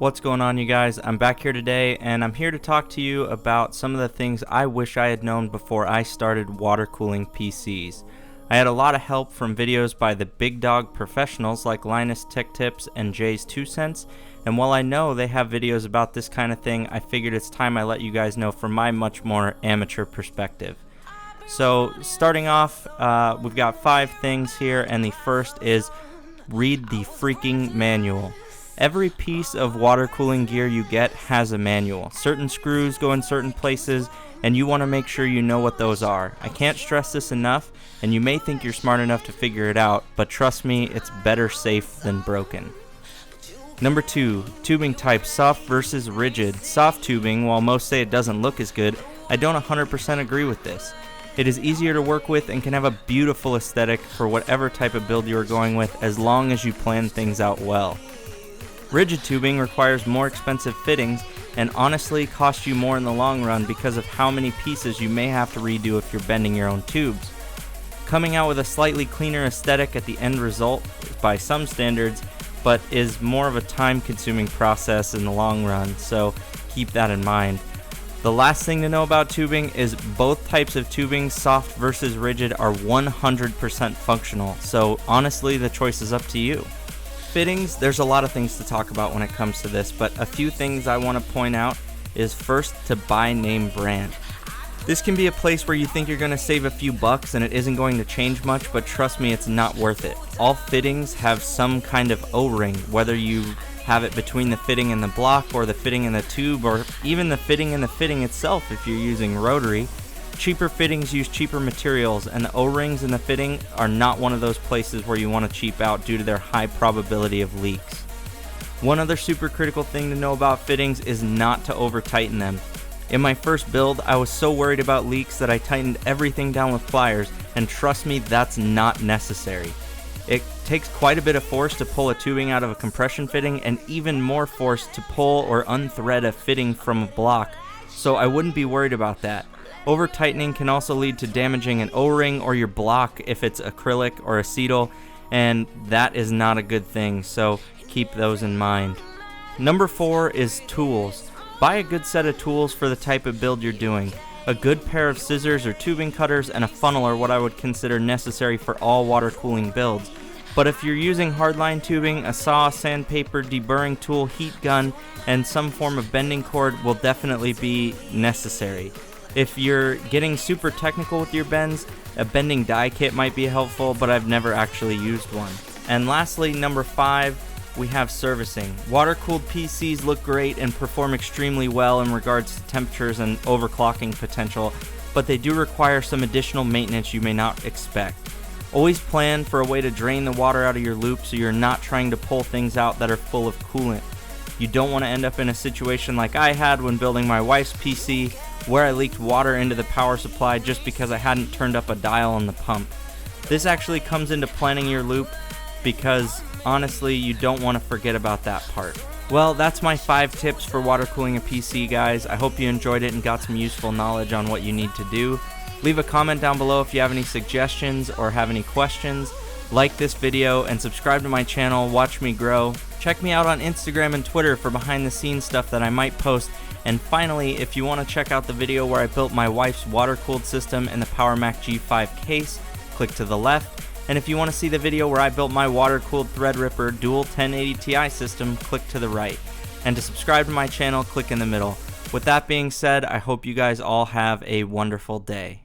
What's going on, you guys? I'm back here today and I'm here to talk to you about some of the things I wish I had known before I started water cooling PCs. I had a lot of help from videos by the big dog professionals like Linus Tech Tips and Jay's 2 Cents, and while I know they have videos about this kind of thing, I figured it's time I let you guys know from my much more amateur perspective. So starting off, we've got 5 things here, and the first is read the freaking manual. Every piece of water cooling gear you get has a manual. Certain screws go in certain places, and you want to make sure you know what those are. I can't stress this enough, and you may think you're smart enough to figure it out, but trust me, it's better safe than broken. Number 2, tubing type, soft versus rigid. Soft tubing, while most say it doesn't look as good, I don't 100% agree with this. It is easier to work with and can have a beautiful aesthetic for whatever type of build you are going with, as long as you plan things out well. Rigid tubing requires more expensive fittings and honestly costs you more in the long run because of how many pieces you may have to redo if you're bending your own tubes. Coming out with a slightly cleaner aesthetic at the end result by some standards, but is more of a time-consuming process in the long run, so keep that in mind. The last thing to know about tubing is both types of tubing, soft versus rigid, are 100% functional, so honestly the choice is up to you. Fittings, there's a lot of things to talk about when it comes to this, but a few things I want to point out is first to buy name brand. This can be a place where you think you're going to save a few bucks and it isn't going to change much, but trust me, it's not worth it. All fittings have some kind of O-ring, whether you have it between the fitting and the block or the fitting and the tube or even the fitting and the fitting itself if you're using rotary. Cheaper fittings use cheaper materials, and the O-rings in the fitting are not one of those places where you want to cheap out due to their high probability of leaks. One other super critical thing to know about fittings is not to over tighten them. In my first build, I was so worried about leaks that I tightened everything down with pliers, and trust me, that's not necessary. It takes quite a bit of force to pull a tubing out of a compression fitting, and even more force to pull or unthread a fitting from a block, so I wouldn't be worried about that. Over tightening can also lead to damaging an O-ring or your block if it's acrylic or acetal, and that is not a good thing, so keep those in mind. Number 4 is tools. Buy a good set of tools for the type of build you're doing. A good pair of scissors or tubing cutters and a funnel are what I would consider necessary for all water cooling builds. But if you're using hardline tubing, a saw, sandpaper, deburring tool, heat gun, and some form of bending cord will definitely be necessary. If you're getting super technical with your bends, a bending die kit might be helpful, but I've never actually used one. And lastly, number 5, we have servicing. Water-cooled PCs look great and perform extremely well in regards to temperatures and overclocking potential, but they do require some additional maintenance you may not expect. Always plan for a way to drain the water out of your loop so you're not trying to pull things out that are full of coolant. You don't want to end up in a situation like I had when building my wife's PC, where I leaked water into the power supply just because I hadn't turned up a dial on the pump. This actually comes into planning your loop because honestly you don't want to forget about that part. Well, that's my 5 tips for water cooling a PC, guys. I hope you enjoyed it and got some useful knowledge on what you need to do. Leave a comment down below if you have any suggestions or have any questions. Like this video and subscribe to my channel, watch me grow. Check me out on Instagram and Twitter for behind the scenes stuff that I might post. And finally, if you want to check out the video where I built my wife's water-cooled system in the PowerMac G5 case, click to the left. And if you want to see the video where I built my water-cooled Threadripper dual 1080 Ti system, click to the right. And to subscribe to my channel, click in the middle. With that being said, I hope you guys all have a wonderful day.